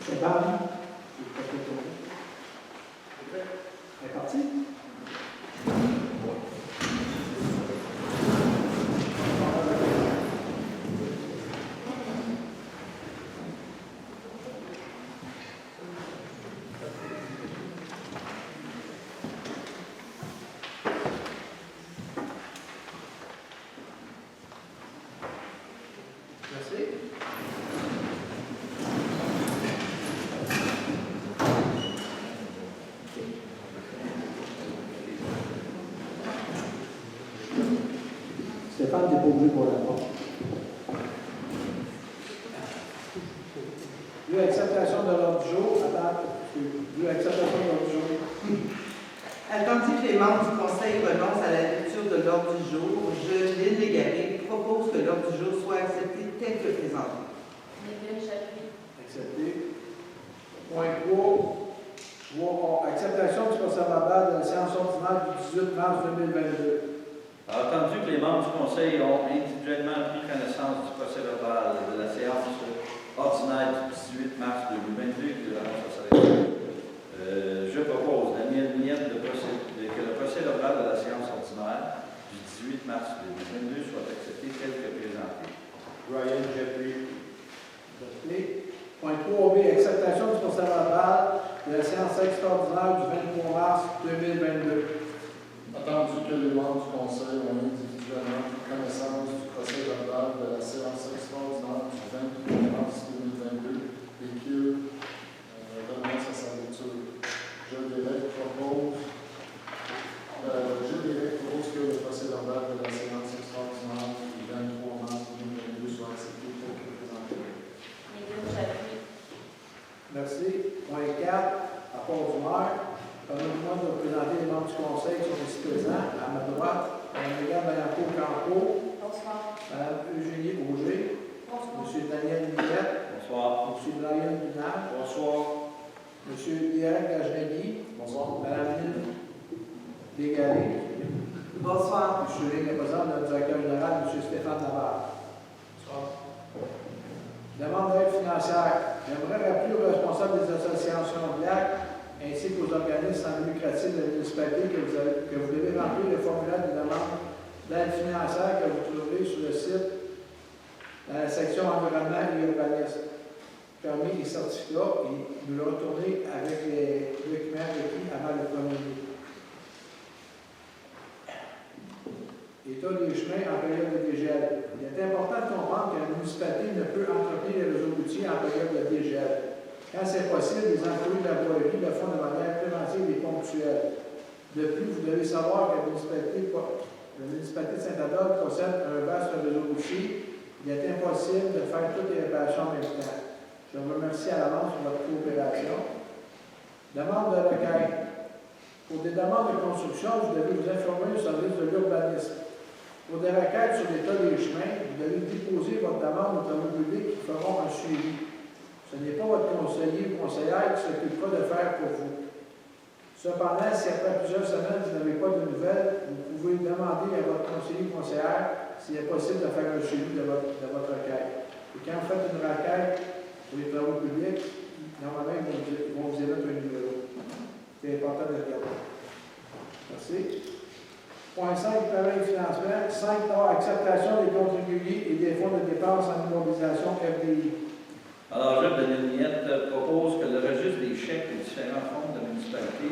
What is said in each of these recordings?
C'est bon. Elle est partie? Stéphane, tu n'es pas obligé pour la porte. Vu l'acceptation de l'ordre du jour, vu l'acceptation de l'ordre du jour. Tandis que les membres du Conseil renoncent à la lecture de l'ordre du jour, je, Lynn Légaré, propose que l'ordre du jour soit accepté tel que présenté. Accepté. Point 3. Acceptation du procès-verbal de la séance ordinaire du 18 mars 2022. Attendu que les membres du Conseil ont individuellement pris connaissance du procès-verbal de la séance ordinaire du 18 mars 2022 et de l'annonce à sa lecture, je propose, Daniel Miette, que le procès-verbal de la séance ordinaire du 18 mars 2022 soit accepté tel que présenté. Ryan Jeffrey. Point 3B. Acceptation du procès-verbal de la séance extraordinaire du 23 mars 2022. Attendu que les membres du Conseil ont individuellement pris connaissance du procès-verbal de la séance extraordinaire du 23 mars 2022 et qu'ils renoncent à sa lecture, je propose que le procès-verbal de la séance extraordinaire du 23 mars 2022 soit accepté tel que présenté. Merci. Point 4. Rapport du maire. Permettez-moi de vous présenter les membres du Conseil qui sont ici présents. À ma droite, Mme Mégane Bayancourt-Campo. Bonsoir. Mme Eugénie Auger. Bonsoir. M. Daniel Millette. Bonsoir. M. Brian Binard. Bonsoir. M. Pierre Gajnagui. Bonsoir. Mme Lynn Légaré. Bonsoir. Je suis le président de notre directeur général, M. Stéphane Labarre. Bonsoir. Demande d'aide financière. J'aimerais rappeler aux responsables des associations de lac ainsi qu'aux organismes sans but lucratif de la municipalité que vous devez remplir le formulaire de demande d'aide financière que vous trouverez sur le site dans la section environnement et urbanisme. Permis et certificats et nous le retourner avec les documents requis avant le 1er mai. État des chemins en période de dégel. Il est important de comprendre que la municipalité ne peut entretenir les réseaux routiers en période de dégel. Quand c'est possible, les employés de la voirie le font de manière préventive et ponctuelle. De plus, vous devez savoir que la municipalité de Saint-Adolphe possède un vaste réseau routier. Il est impossible de faire toutes les réparations en même temps. Je vous remercie à l'avance pour votre coopération. Demande de requête. Pour des demandes de construction, vous devez vous informer au service de l'urbanisme. Pour des requêtes sur l'état des chemins, vous devez déposer votre demande aux travaux publics qui feront un suivi. Ce n'est pas votre conseiller ou conseillère qui s'occupera de faire pour vous. Cependant, si après plusieurs semaines, vous n'avez pas de nouvelles, vous pouvez demander à votre conseiller ou conseillère s'il est possible de faire un suivi de votre requête. Et quand vous faites une requête pour les travaux publics, normalement, ils vont vous émettre un numéro. C'est important de le regarder. Merci. Point 5, paiement et financement. 5, acceptation des comptes réguliers et des fonds de dépenses en immobilisation FDI. Alors, je, Daniel Miette, propose que le registre des chèques des différents fonds de la municipalité,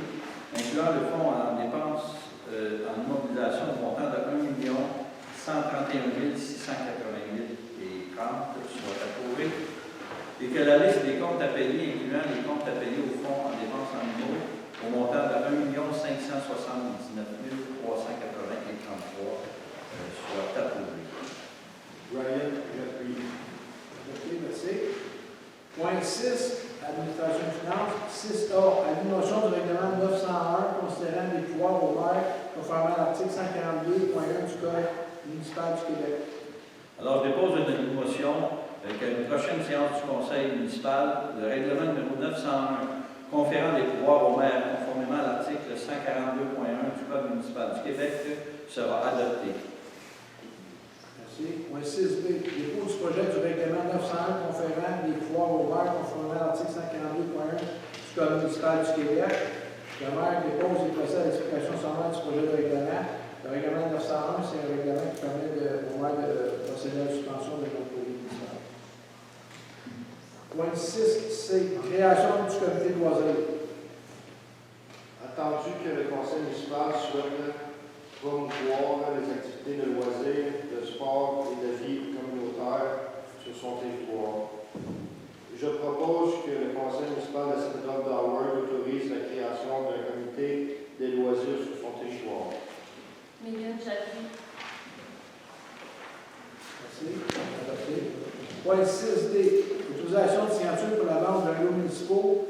incluant le fonds en dépenses en immobilisation montant de 1 131 688 et 30 soit approuvé, et que la liste des comptes à payer, incluant les comptes à payer au fonds en dépenses en immo, au montant de 1 579 380 et 33 soit approuvé. Ryan Jeffrey. OK, merci. Point 6, administration de finances. 6A, annulation du règlement 901 considérant les pouvoirs au maire conformément à l'article 142.1 du Code municipal du Québec. Alors, je dépose une motion qu'à une prochaine séance du Conseil municipal, le règlement numéro 901 conférant les pouvoirs au maire conformément à l'article 142.1 du Code municipal du Québec sera adopté. Merci. Point 6B, dépôt du projet du règlement 901 conférant les foires ouvertes conformément à l'article 142.1 du Code municipal du Québec. Le maire dépose et procède à l'explication sommaire du projet de règlement. Le règlement 901, c'est un règlement qui permet au maire de procéder à la suspension de notre police municipal. Point 6C, création du comité de loisirs. Attendu que le conseil municipal souhaite promouvoir les activités de loisirs, de sport et de vie communautaire sur son territoire. Je propose que le conseil municipal de Saint-Adolphe-d'Howard autorise la création d'un comité des loisirs sur son territoire. Million, j'appuie. Merci. Adopté. Point 6D, autorisation de signature pour la vente d'un lot municipal,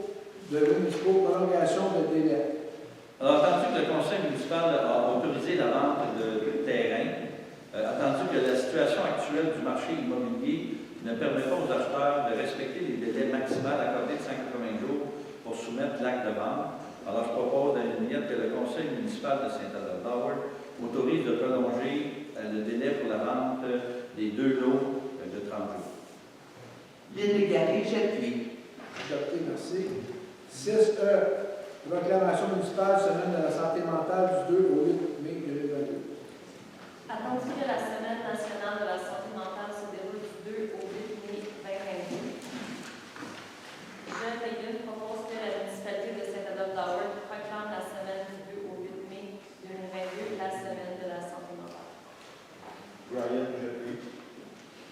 prolongation de délai. Alors, attendu que le conseil municipal a autorisé la vente de terrain, attendu que la situation actuelle du marché immobilier ne permet pas aux acheteurs de respecter les délais maximaux accordés de 180 jours pour soumettre l'acte de vente, alors je propose dans une ligne que le conseil municipal de Saint-Adolphe-d'Howard autorise de prolonger le délai pour la vente des 2 lots de 30 jours. Lynn Légaré, j'appuie. Adopté, merci. 6E, proclamation municipale, semaine de la santé mentale du 2 au 8 mai 2022. Attendu que la Semaine nationale de la santé mentale se déroule du 2 au 8 mai 2022, je, Megan, propose que la municipalité de Saint-Adolphe-d'Howard proclame la semaine du 2 au 8 mai 2022 la semaine de la santé mentale. Brian, j'appuie.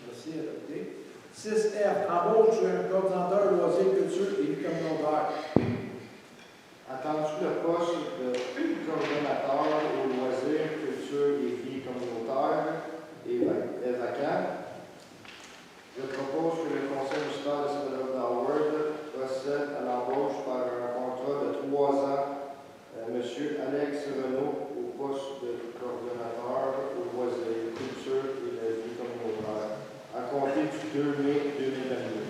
Merci, adopté. 6F, embauche d'un coordinateur loisirs, culture et vie communautaire. Attendu le poste de coordonnateur aux loisirs, culture et vie communautaire est vacant, je propose que le conseil municipal de Saint-Adolphe-d'Howard procède à l'embauche par un contrat de 3 ans M. Alex Renaud au poste de coordonnateur aux loisirs, culture et la vie communautaire à compter du 2 mai 2022.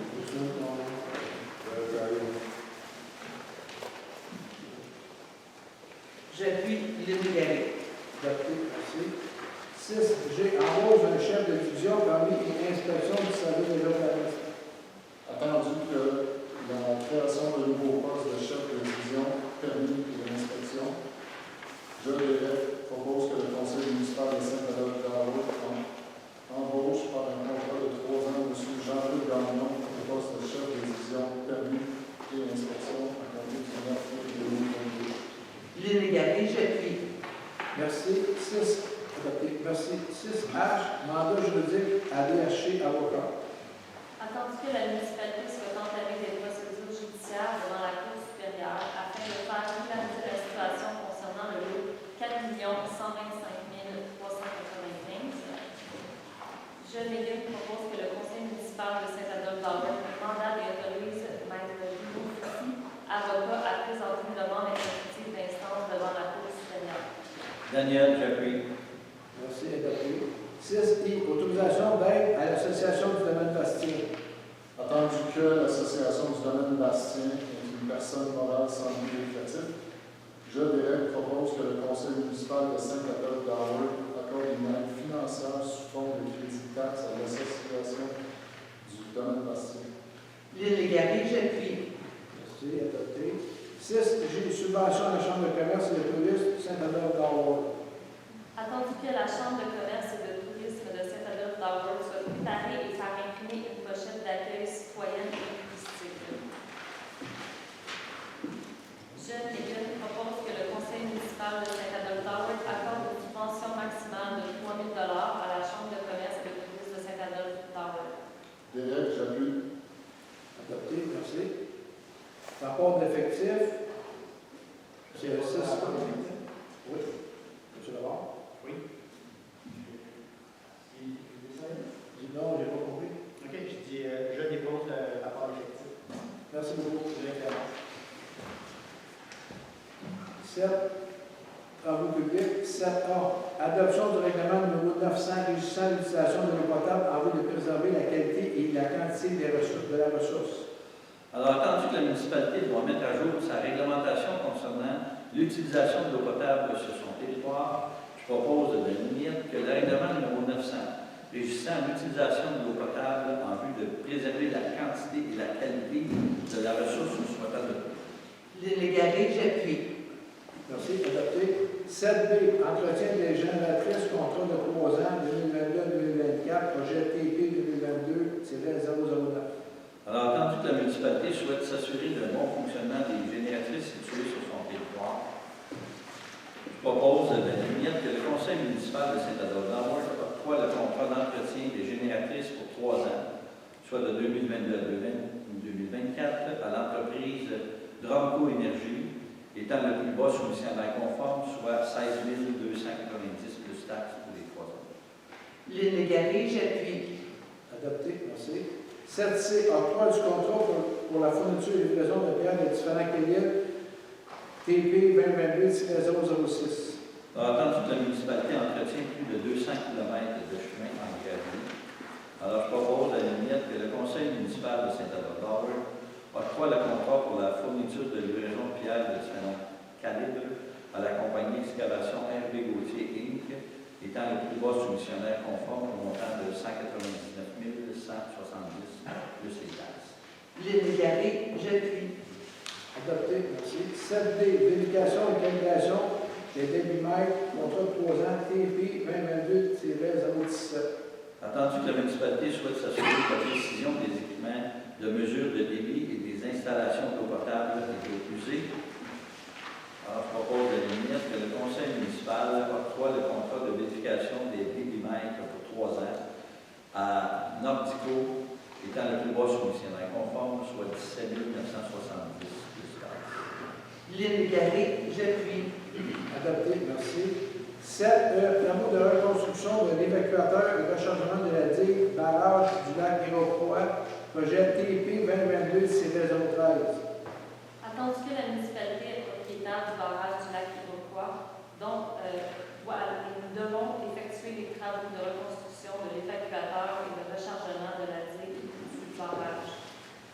J'appuie Lynn Légaré. Adopté, merci. 6G, embauche d'un chef de division parmi et inspection du service de l'urbanisme. Attendu que la création de nouveaux postes de chef de division, permis et d'inspection, je propose que le conseil municipal de Saint-Adolphe-d'Howard embauche par un contrat de 3 ans M. Jean-Luc Gagnon au poste de chef de division, permis et inspection à compter du 9 mai 2022. Lynn Légaré, j'appuie. Merci. 6, adopté. Merci. 6H, mandat juridique à DHC avocat. Attendu que la municipalité souhaite entamer des procédures judiciaires devant la Cour supérieure afin de faire régulariser la situation concernant le lot 4 125 395, je, Megan, propose que le conseil municipal de Saint-Adolphe-d'Howard mandate et autorise Maître Guillaume Fouty, avocat, à présenter une demande exécutive d'instance devant la Cour supérieure. Daniel, j'appuie. Merci, adopté. 6I, autorisation d'aide à l'association du domaine Bastien. Attendu que l'association du domaine Bastien est une personne morale sans but lucratif, je propose que le conseil municipal de Saint-Adolphe-d'Howard accorde une aide financière sous forme de crédit de taxe à l'association du domaine Bastien. Lynn Légaré, j'appuie. Merci, adopté. 6G, subvention à la Chambre de commerce et de tourisme Saint-Adolphe-d'Howard. Attendu que la Chambre de commerce et de tourisme de Saint-Adolphe-d'Howard soit préparée et faire imprimer une pochette d'accueil citoyenne et touristique, je, Megan, propose que le conseil municipal de Saint-Adolphe-d'Howard accorde une subvention maximale de 3 000 à la Chambre de commerce et de tourisme de Saint-Adolphe-d'Howard. J'appuie. Adopté, merci. Rapport d'effectifs. C'est 6. Oui. Monsieur Lavard? Oui. Non, je n'ai pas compris. OK, je dis, je dépose le rapport effectif. Merci beaucoup. Je référence. 7. Travaux publics. 7A. Adoption du règlement numéro 900 régissant l'utilisation de l'eau potable en vue de préserver la qualité et la quantité de la ressource. Alors, attendu que la municipalité doit mettre à jour sa réglementation concernant l'utilisation de l'eau potable sur son territoire, je propose de définir que le règlement numéro 900 régissant l'utilisation de l'eau potable en vue de préserver la quantité et la qualité de la ressource soit adoptée. Lynn Légaré, j'appuie. Merci, adopté. 7B, entretien des génératrices, contrat de 3 ans, 2022-2024, projet TP 2022-009. Alors, entendu que la municipalité souhaite s'assurer d'un bon fonctionnement des génératrices situées sur son territoire, je propose de la limite que le conseil municipal de Saint-Adolphe octroie le contrat d'entretien des génératrices pour 3 ans, soit de 2022 à 2024, à l'entreprise Dromco Énergie, étant le plus bas soumissionnaire conforme, soit 16 290 plus taxes pour les 3 ans. Lynn Légaré, j'appuie. Adopté, merci. 7C, octroi du contrat pour la fourniture et livraison de bières de différents calitres TP 2022-006. Entendu que la municipalité entretient plus de 200 km de chemin en gravier, alors je propose à la limite que le conseil municipal de Saint-Adolphe octroie le contrat pour la fourniture de livraison de pierres de différents calibres à la compagnie Excavation RB Gauthier Inc., étant le plus bas soumissionnaire conforme au montant de 199 170 plus les taxes. Lynn Légaré, j'appuie. Adopté, merci. 7D, vérification et calculation des débitmètres, contrat de 3 ans, TP 2022-017. Entendu que la municipalité souhaite s'assurer de la précision des équipements de mesure de débit et des installations d'eau potable et d'eau usée, alors je propose à la limite que le conseil municipal octroie le contrat de vérification des débitmètres pour 3 ans à Nordico, étant le plus bas soumissionnaire conforme, soit 17 970 plus taxes. Lynn Légaré, j'appuie. Adopté, merci. 7E, travaux de reconstruction de l'évacuateur et rechargement de la digue barrage du lac Iroquois, projet TP 2022-013. Attendu que la municipalité est propriétaire du barrage du lac Iroquois, donc nous devons effectuer les travaux de reconstruction de l'évacuateur et de rechargement de la digue du barrage.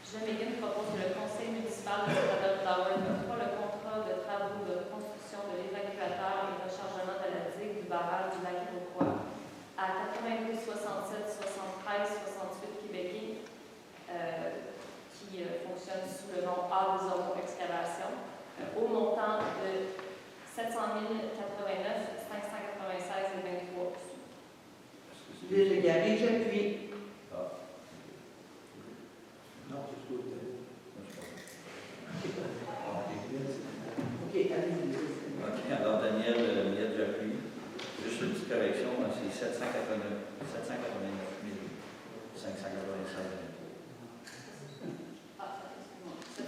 Je propose que le conseil municipal de Saint-Adolphe octroie le contrat de travaux de reconstruction de l'évacuateur et rechargement de la digue du barrage du lac Iroquois à 92 67 73 68 Québécois qui fonctionne sous le nom A2O Excavation au montant de 700 089 596 et 23 sous. Lynn Légaré, j'appuie. Non, c'est ce que vous avez. OK, allez-y. OK, alors Daniel Miette, j'appuie. Juste une petite correction, c'est 789 596.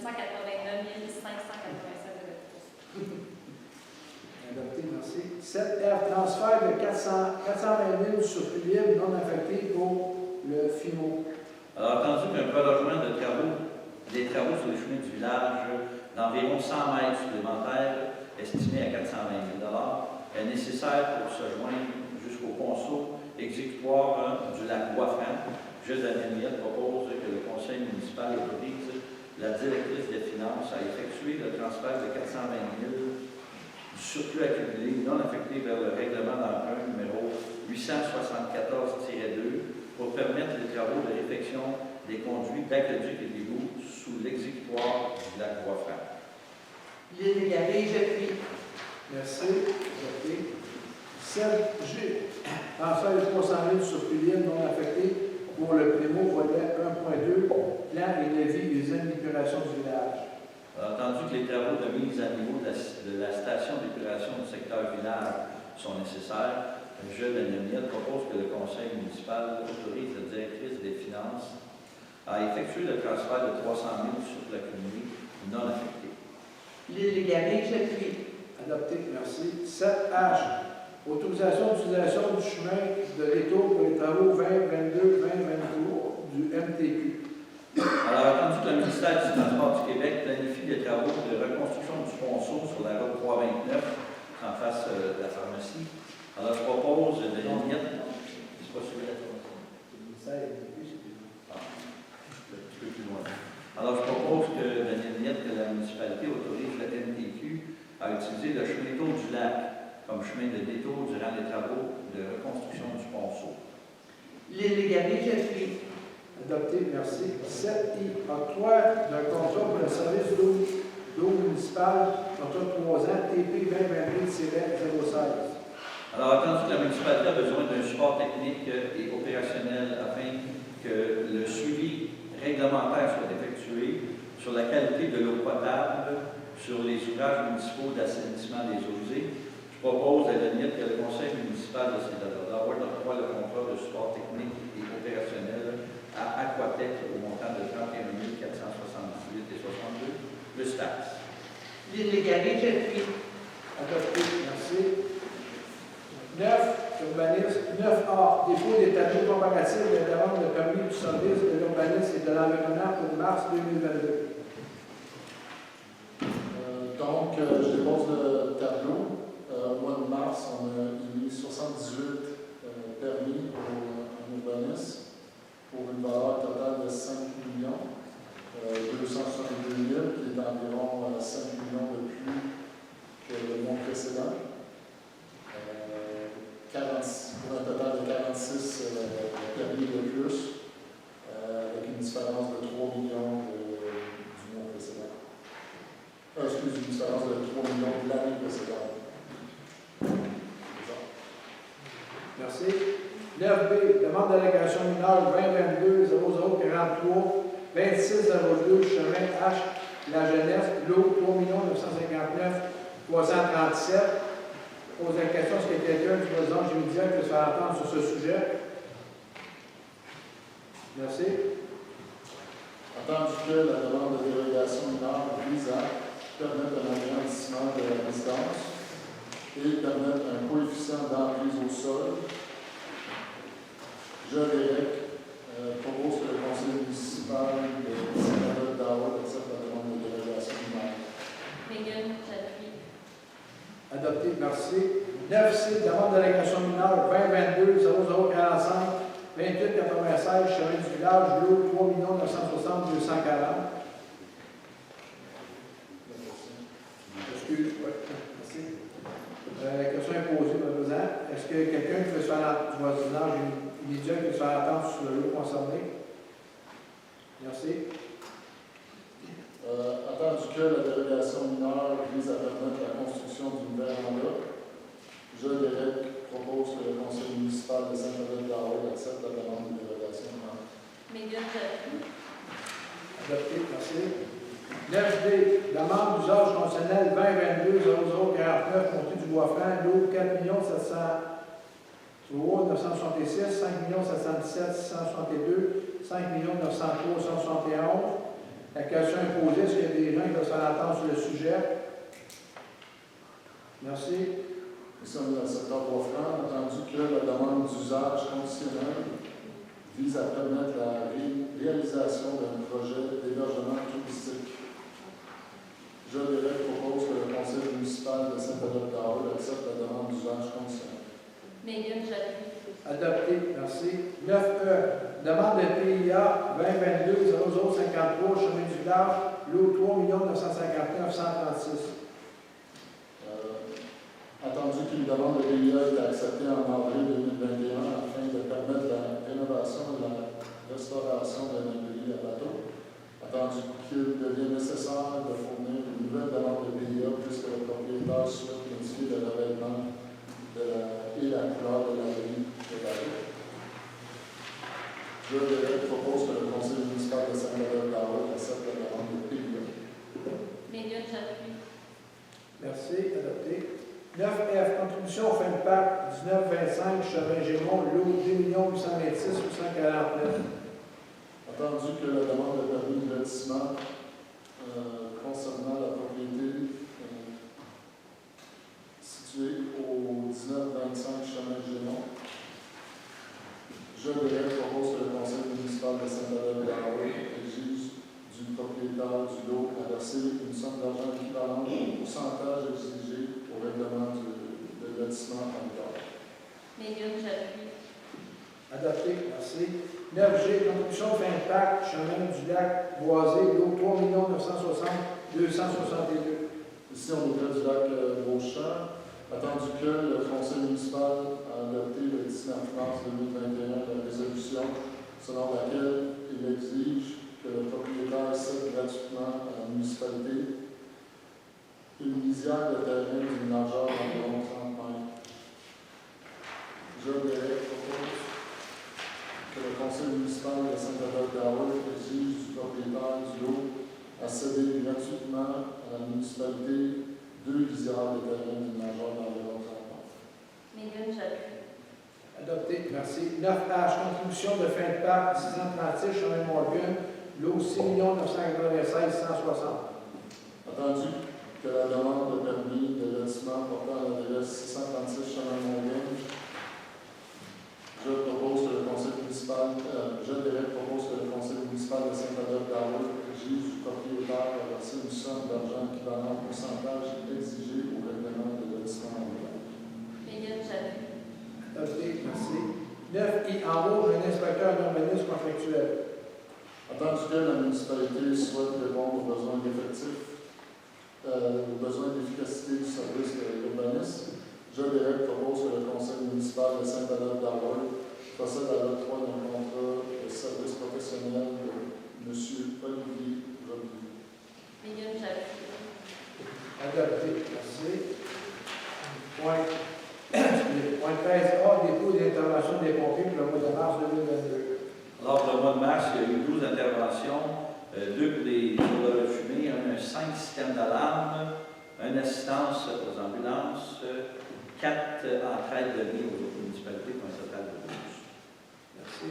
789 596. Adopté, merci. 7F, transfert de 420 000 surplus libre non affecté pour le FIMO. Alors, entendu qu'un prolongement des travaux sur les chemins du village d'environ 100 mètres supplémentaires, estimé à 420 000 est nécessaire pour se joindre jusqu'au ponceau exécutoire du lac Bois-Franc. Juste Daniel Miette propose que le conseil municipal autorise la directrice des finances à effectuer le transfert de 420 000 du surplus accumulé non affecté vers le règlement d'emprunt numéro 874-2 pour permettre les travaux de réfection des conduits d'aqueduc et d'égouts sous l'exécutoire du lac Bois-Franc. Lynn Légaré, j'appuie. Merci. Adopté. 7G, transfert de 300 000 surplus libre non affecté pour le Prémo volet 1.2, plan et levis usine d'épuration du village. Entendu que les travaux de mise à niveau de la station d'épuration du secteur village sont nécessaires, je, Daniel Miette, propose que le conseil municipal autorise la directrice des finances à effectuer le transfert de 300 000 sur l'accumulé non affecté. Lynn Légaré, j'appuie. Adopté, merci. 7H, autorisation d'utilisation du chemin de l'étau pour les travaux 2022-2023 du MTQ. Alors, entendu que le ministère du Transport du Québec planifie des travaux de reconstruction du ponceau sur la route 329 en face de la pharmacie, alors je propose de Miette. C'est pas celui-là. Le ministère du MTQ, c'est plus Un petit peu plus loin. Alors, je propose que Daniel Miette, que la municipalité autorise le MTQ à utiliser le chemin d'étau du lac comme chemin de détour durant les travaux de reconstruction du ponceau. Légaré, j'appuie. Adopté, merci. 7I, octroi d'un contrat pour le service d'eau municipale, contrat de 3 ans, TP 2022-016. Alors, attendu que la municipalité a besoin d'un support technique et opérationnel afin que le suivi réglementaire soit effectué sur la qualité de l'eau potable sur les ouvrages municipaux d'assainissement des eaux usées, je propose à la limite que le conseil municipal de Saint-Adèle-d'Arvor octroie le contrat de support technique et opérationnel à Aquatec au montant de 31 478 et 62 plus taxes. Légaré, j'appuie. Adopté, merci. 9, urbanisme. 9A, dépôt des tableaux comparatifs de demande de permis du service de l'urbanisme et de l'environnement pour mars 2022. Je dépose le tableau. Au mois de mars, on a émis 78 permis en urbanisme pour une valeur totale de 5 262 000, qui est environ 5 millions de plus que le mois précédent. Pour un total de 46 permis de plus, avec une différence de 3 millions du mois précédent. Excusez, une différence de 3 millions de l'année précédente. Merci. 9B, demande d'allégation mineure 2022-0043, 2602, chemin H, La Jeunesse, l'eau 3 959 337. Pose la question, est-ce qu'il y a quelqu'un du président Gémédia qui veut se faire entendre sur ce sujet? Merci. Entendu que la demande de dérogation mineure vise à permettre un agrandissement de la résidence et permettre un coefficient d'emprise au sol, je propose que le conseil municipal de Saint-Adèle-d'Arvor accepte la demande de dérogation mineure. Megan, j'appuie. Adopté, merci. 9C, demande d'allégation mineure 2022-0045, 2896, chemin du village, l'eau 3 960 240. Excuse, oui, merci. La question est posée, M. le Président. Est-ce que quelqu'un qui veut se faire du voisinage immédiat qui veut se faire attendre sur le lot concerné? Merci. Entendu que la dérogation mineure vise à permettre la construction d'une véranda, je propose que le conseil municipal de Saint-Adèle-d'Arvor accepte la demande de dérogation mineure. Megan, j'appuie. Adopté, merci. 9D, demande d'usage constitutionnel 2022-0049, montée du bois-franc, l'eau 4 703 966, 5 717 662, 5 903 171. La question est posée, est-ce qu'il y a des gens qui veulent se faire entendre sur le sujet? Merci. Nous sommes dans le secteur bois-franc, entendu que la demande d'usage conditionnel vise à permettre la réalisation d'un projet d'hébergement touristique. Je propose que le conseil municipal de Saint-Adèle-d'Arvor accepte la demande d'usage conditionnel. Megan, j'appuie. Adopté, merci. 9E, demande de PIA 2022-0053, chemin du village, l'eau 3 959 136. Attendu qu'une demande de PIA est acceptée en avril 2021 afin de permettre la rénovation et la restauration d'un abri à bateau, attendu qu'il devient nécessaire de fournir une nouvelle demande de PIA puisque le propriétaire souhaite modifier le revêtement et la couleur de l'abri de bateau. Je propose que le conseil municipal de Saint-Adèle-d'Arvor accepte la demande de PIA. Megan, j'appuie. Merci, adopté. 9F, contribution au fin de PAC 1925, chemin Gémont, l'eau 2 826 849. Entendu que la demande de permis de lotissement concernant la propriété située au 1925 chemin Gémont, je propose que le conseil municipal de Saint-Adèle-d'Arvor exige du propriétaire du lot à verser une somme d'argent équivalente au pourcentage exigé au règlement de lotissement en terre. Megan, j'appuie. Adopté, merci. 9G, contribution fin de PAC, chemin du lac Boisé, l'eau 3 960 262. Ici, on est près du lac Beauchamp. Attendu que le conseil municipal a adopté le 19 mars 2021 la résolution selon laquelle il exige que le propriétaire cède gratuitement à la municipalité une lisière de terrain d'une largeur d'environ 30 mètres. Joe Derek propose que le conseil municipal de Saint-Adolphe-d'Arrow exige du propriétaire du lot à céder gratuitement à la municipalité 2 lisières de terrain d'une largeur d'environ 30 mètres. Megan, j'appuie. Adopté, merci. 9H, contribution de fin de parc 636 chemin Morgan, lot 6 996 160. Attendu que la demande de permis de lotissement portant à l'adresse 636 chemin Morgan, je propose que le conseil municipal, propose que le conseil municipal de Saint-Adolphe-d'Arrow exige du propriétaire de verser une somme d'argent équivalente au pourcentage exigé au règlement de lotissement mondial. Megan, j'appuie. Adopté, merci. 9I, embauche un inspecteur d'urbanisme contractuel. Attendu que la municipalité souhaite répondre aux besoins d'effectifs, aux besoins d'efficacité du service de l'urbanisme, je propose que le conseil municipal de Saint-Adolphe-d'Arrow procède à l'octroi d'un contrat de service professionnel de M. Olivier Robier. Megan, j'appuie. Adopté, merci. Point 13A, dépôt d'intervention des pompiers pour le mois de mars 2022. Alors, pour le mois de mars, il y a eu 12 interventions, 2 pour des odeurs de fumée, 5 systèmes d'alarme, 1 assistance aux ambulances, 4 entraides de vie aux autres municipalités pour un total de 12. Merci.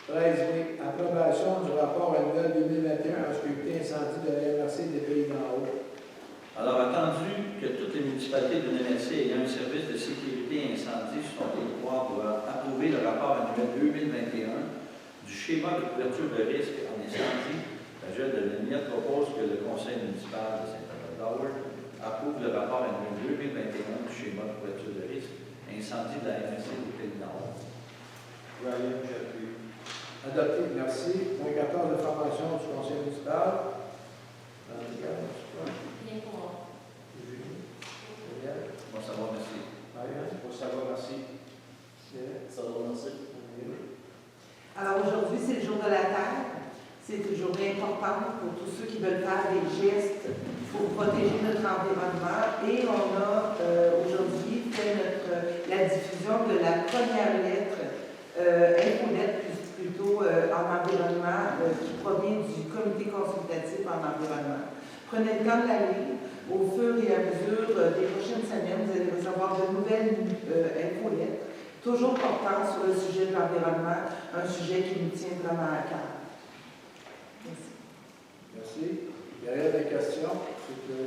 13B, approbation du rapport annuel 2021 en sécurité incendie de la MRC des Pays d'en haut. Alors, attendu que toutes les municipalités de l'MRC ayant un service de sécurité incendie sur son territoire doivent approuver le rapport annuel 2021 du schéma de couverture de risque en incendie, la GEL de l'Uniette propose que le conseil municipal de Saint-Adolphe-d'Arrow approuve le rapport annuel 2021 du schéma de couverture de risque incendie de la MRC des Pays d'en haut. Ryan, j'appuie. Adopté, merci. Point 14, de formation du conseil municipal. Bien pour moi. Bon, ça va, merci. Pour savoir, merci. Ça va, merci. Alors aujourd'hui, c'est le jour de la Terre. C'est une journée importante pour tous ceux qui veulent faire des gestes pour protéger notre environnement. Et on a aujourd'hui fait la diffusion de la première lettre, infolettre plutôt en environnement, qui provient du comité consultatif en environnement. Prenez le temps de la lire. Au fur et à mesure des prochaines semaines, vous allez recevoir de nouvelles infolettres, toujours portant sur le sujet de l'environnement, un sujet qui nous tient vraiment à cœur. Merci. Merci. Il y a rien de questions. C'est que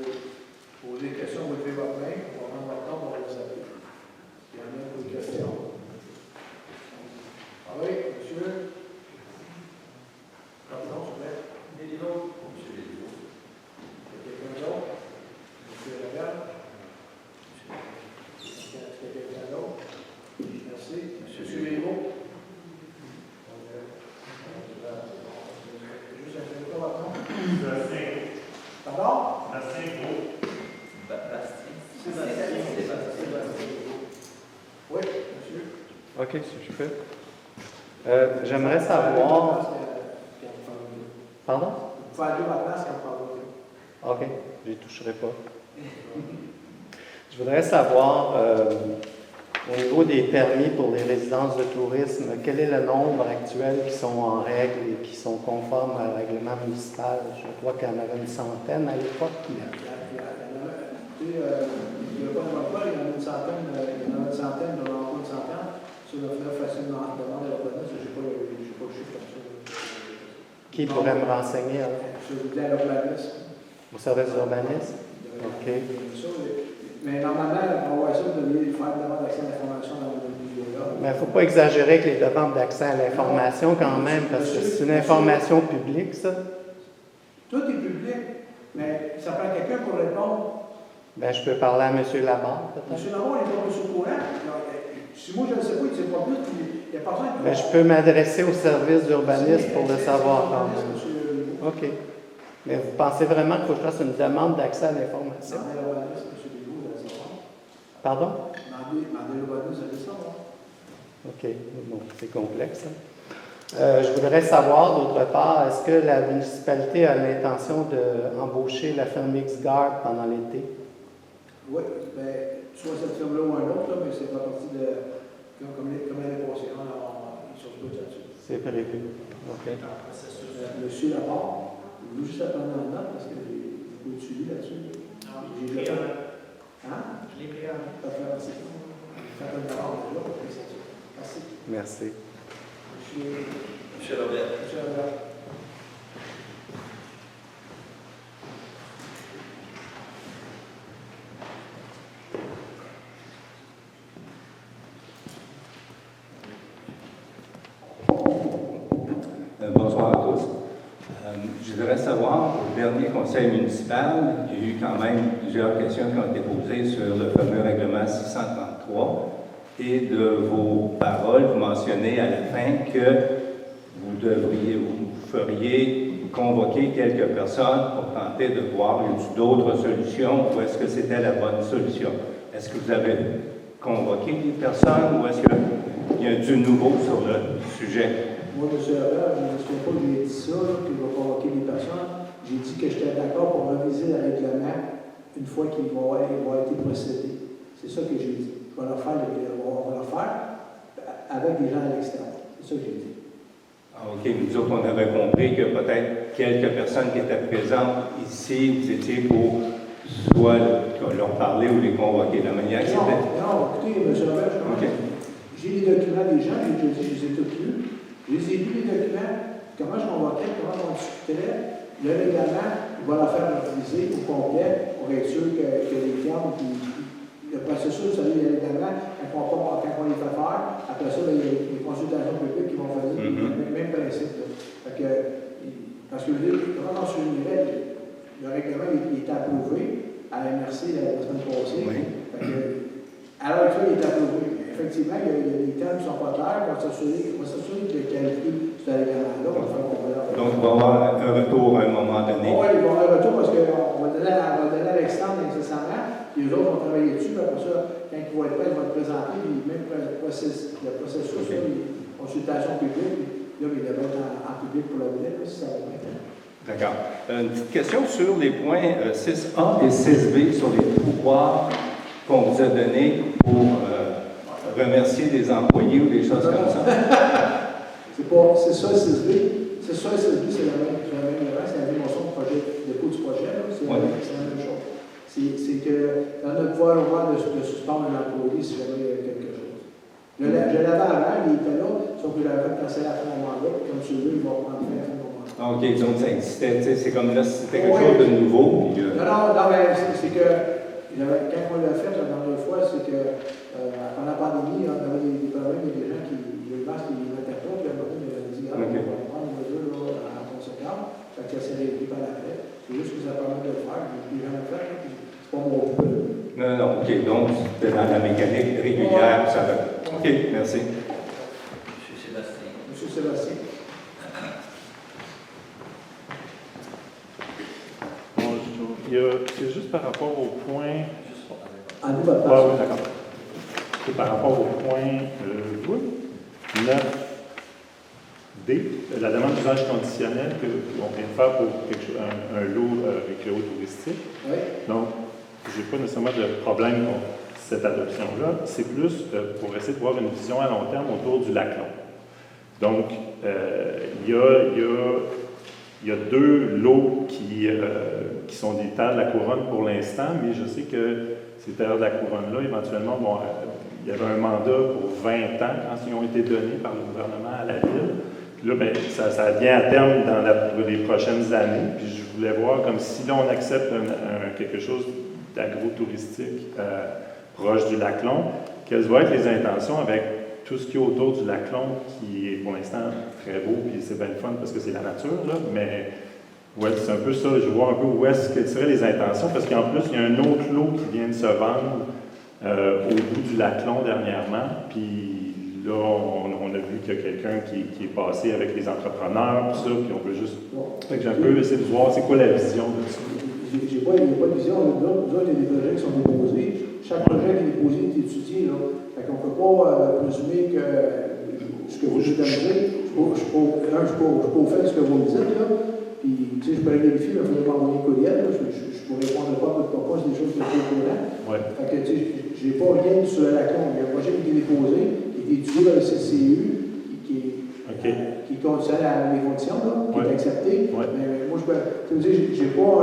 pour les questions, vous levez votre main. On va prendre votre temps, on va vous appeler. Il y en a d'autres questions. Ah oui, monsieur. Pardon, s'il vous plaît. Déliveau. Monsieur Lévaux. Quelqu'un d'autre? Monsieur Lagarde? Quelqu'un d'autre? Merci. Monsieur Lévaux? Juste un peu votre nom. Pardon? Oui, monsieur. OK, si je fais. J'aimerais savoir. Pardon? Vous pouvez aller à la place quand vous parlez. OK, je n'y toucherai pas. Je voudrais savoir, au niveau des permis pour les résidences de tourisme, quel est le nombre actuel qui sont en règle et qui sont conformes au règlement municipal? Je crois qu'il y en avait une centaine à l'époque. Il y en a pas, il y en a une centaine, de l'emploi de 100 ans. Sur le fleuve facilement demande à l'urbanisme, je n'ai pas le chiffre comme ça. Qui pourrait me renseigner alors? Je vous dis à l'urbanisme. Au service d'urbanisme? OK. Mais normalement, on voit ça de faire une demande d'accès à l'information dans le milieu-là. Mais il ne faut pas exagérer avec les demandes d'accès à l'information quand même, parce que c'est une information publique, ça. Tout est public, mais ça prend quelqu'un pour répondre. Bien, je peux parler à M. Labarre, M. peut-être. Labarre n'est pas au courant. Si moi je ne sais pas, il ne sait pas plus, il n'y a personne qui... Mais je peux m'adresser au service d'urbanisme pour le savoir quand même. OK. Mais vous pensez vraiment qu'il faut que je fasse une demande d'accès à l'information? Pardon? Demandez l'urbanisme, vous allez savoir. OK. Bon, c'est complexe, ça. Je voudrais savoir, d'autre part, est-ce que la municipalité a l'intention d'embaucher la firme X-Guard pendant l'été? Oui, bien, soit cette firme-là ou un autre, là, mais c'est pas partie de. Comme l'année passée, ils sont tous là-dessus. C'est prévu. OK. Monsieur Laporte, vous voulez juste apprendre dans le note parce que j'ai beaucoup de suivi là-dessus. J'ai fait. Hein? Je l'ai pris en main. Parfait, merci. Fait un rapport déjà, c'est ça. Merci. Merci. Monsieur Robert. Monsieur Robert. Bonsoir à tous. Je voudrais savoir, au dernier conseil municipal, il y a eu quand même plusieurs questions qui ont été posées sur le fameux règlement 633 et de vos paroles, vous mentionnez à la fin que vous feriez convoquer quelques personnes pour tenter de voir d'autres solutions ou est-ce que c'était la bonne solution? Est-ce que vous avez convoqué des personnes ou est-ce qu'il y a du nouveau sur le sujet? Moi, M. Herbert, je ne me souviens pas que j'ai dit ça, qu'il va convoquer des personnes. J'ai dit que j'étais d'accord pour réviser le règlement une fois qu'il va être procédé. C'est ça que j'ai dit. On va le faire avec des gens à l'extérieur. C'est ça que j'ai dit. OK. Nous autres, on avait compris que peut-être quelques personnes qui étaient présentes ici, vous étiez pour soit leur parler ou les convoquer. La manière que c'était. Non, écoutez, M. Herbert, j'ai les documents des gens, j'ai dit, je les ai tous lus. Je les ai lus, les documents, comment je convoquais, comment on discutait. Le règlement, il va la faire utiliser au complet pour être sûr que les termes, le processus, vous savez, le règlement, quand on les fait faire, après ça, il y a les consultations publiques qui vont venir, le même principe. Parce que comment on soulignerait, le règlement il est approuvé à la MRC la semaine passée. Alors, il est approuvé. Effectivement, il y a des termes qui ne sont pas clairs, on va s'assurer de la qualité de ce règlement-là. Donc, il va y avoir un retour à un moment donné. Oui, il va y avoir un retour parce qu'on va donner à l'externe nécessairement, puis les autres vont travailler dessus, puis après ça, quand ils vont être prêts, ils vont être présentés, puis même le processus, les consultations publiques, là, il devrait être en public pour la vedette, si ça va bien. D'accord. Une petite question sur les points 6A et 6B, sur les pouvoirs qu'on vous a donnés pour remercier des employés ou des choses comme ça. C'est ça, 6B. C'est ça, 6B, c'est la même c'est la même motion du projet, le coût du projet, c'est la même chose. C'est que dans notre pouvoir de suspendre un employé si jamais il y a quelque chose. Je l'avais avant, il était là, sauf que je l'avais passé à la fin de mon mandat, puis comme celui-là, il va prendre fin à la fin de mon mandat. OK, donc ça existait, c'est comme là, c'était quelque chose de nouveau. Puis, Non, mais c'est que, quand on l'a fait la dernière fois, c'est que pendant la pandémie, on avait des problèmes, il y a des gens qui, le masque, ils ne mettaient pas, puis à un moment donné, il a dit, on va prendre une mesure en conséquence, fait que c'est réglé par après. C'est juste que ça permet de le faire, puis les gens le font, puis c'est pas mon but. Non, OK, donc c'était dans la mécanique régulière, ça va. OK, merci. Monsieur Sébastien. Monsieur Sébastien. C'est juste par rapport au point. En nous, votre Ah oui, d'accord. C'est par rapport au point 9D, la demande d'usage conditionnel qu'on vient de faire pour un lot récréo touristique. Oui. Donc, je n'ai pas nécessairement de problème contre cette adoption-là. C'est plus pour essayer de voir une vision à long terme autour du lac Long. Donc, il y a deux lots qui sont des terres de la couronne pour l'instant, mais je sais que ces terres de la couronne-là, éventuellement, il y avait un mandat pour 20 ans quand ils ont été donnés par le gouvernement à la ville. Puis là, ça vient à terme dans les prochaines années. Puis je voulais voir comme si là, on accepte quelque chose d'agro-touristique proche du lac Long, quelles vont être les intentions avec tout ce qui est autour du lac Long, qui est pour l'instant très beau, puis c'est bien le fun parce que c'est la nature, là, mais ouais, c'est un peu ça, je vois un peu où est-ce que seraient les intentions, parce qu'en plus, il y a un autre lot qui vient de se vendre au bout du lac Long dernièrement, puis là, on a vu qu'il y a quelqu'un qui est passé avec les entrepreneurs, tout ça, puis on peut juste... Fait que j'ai un peu essayé de voir c'est quoi la vision de ça. Il n'y a pas de vision. Nous autres, il y a des projets qui sont déposés. Chaque projet qui est déposé est étudié. Là. Fait qu'on ne peut pas présumer que ce que vous dites, je ne suis pas je suis pas au fait de ce que vous me dites, là. Puis, tu sais, je peux vérifier, il faudrait m'envoyer un courriel, là. Je pourrais répondre pas à votre propos, c'est des choses que je suis au courant. Ouais. Fait que, tu sais, j'ai pas rien sur la lacon. Il y a un projet qui a été déposé, qui a été étudié par le CCU, qui conditionne les conditions, là, qui est accepté. Ouais. Mais moi, je veux dire, j'ai pas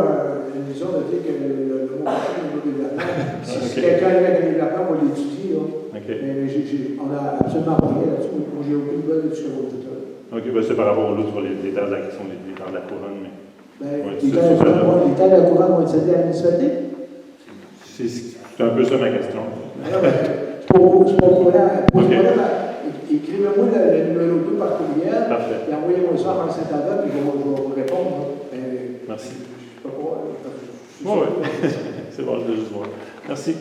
une vision de dire que le mot prochain est le développement. Si quelqu'un arrive avec un développement, on va l'étudier, là. Mais on n'a absolument pas rien là-dessus. Moi, j'ai aucune bonne de ce que vous dites là. OK, ben c'est par rapport aux autres sur les terres de la, qui sont les terres de la couronne. Mais... Ben, les terres de la couronne vont être cédées à la municipalité? C'est un peu ça ma question. C'est pas au courant. Écrivez-moi le numéro 2 par courriel. Parfait. Et envoyez-moi ça avant cette date, puis je vais vous répondre. Merci. Je ne sais pas quoi. Oui, c'est bon, je vais juste voir. Merci.